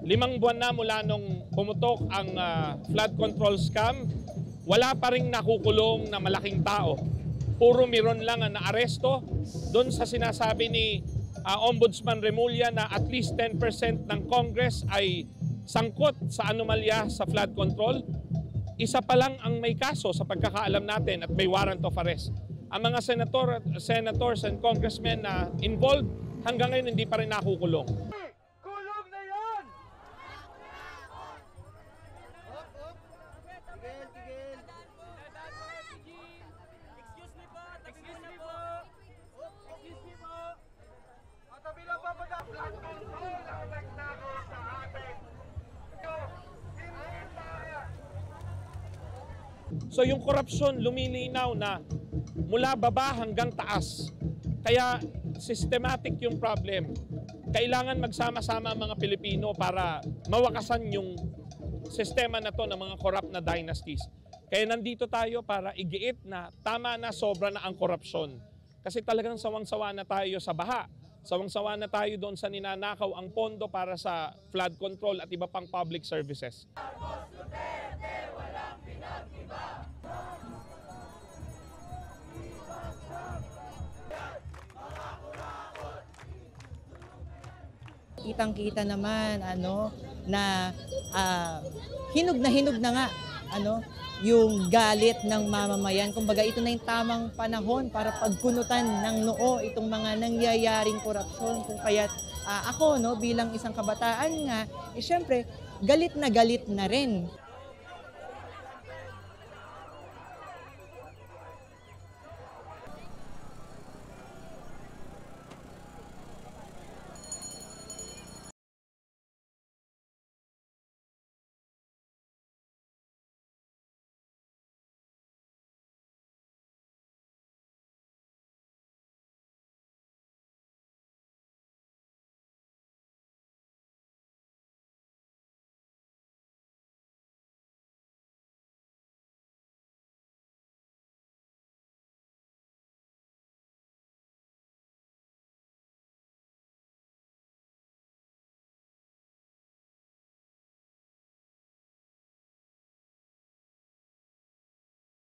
5 buwan na mula nung pumutok ang flood control scam, wala pa ring nakukulong na malaking tao. Puro miron lang ang naaresto doon sa sinasabi ni Ombudsman Remulla na at least 10% ng Congress ay sangkot sa anomalya sa flood control. Isa pa lang ang may kaso sa pagkakaalam natin at may warrant of arrest. Ang mga senators and congressmen na involved hanggang ngayon hindi pa rin nakukulong. Kulong na yan! Excuse me po! Excuse me po! Matabi lang pa ba na? Flood control ang nagnako sa atin! So yung korupsyon lumilinaw na mula baba hanggang taas. Kaya systematic yung problem. Kailangan magsama-sama ang mga Pilipino para mawakasan yung sistema na to ng mga corrupt na dynasties. Kaya nandito tayo para igiit na tama na, sobra na ang korupsyon. Kasi talagang sawang-sawa na tayo sa baha. Sawang-sawa na tayo doon sa ninanakaw ang pondo para sa flood control at iba pang public services. Kitang-kita naman na hinog na nga yung galit ng mamamayan. Kumbaga ito na yung tamang panahon para pagkunutan ng noo itong mga nangyayaring korupsyon. Kung kaya't ako bilang isang kabataan nga, syempre galit na rin.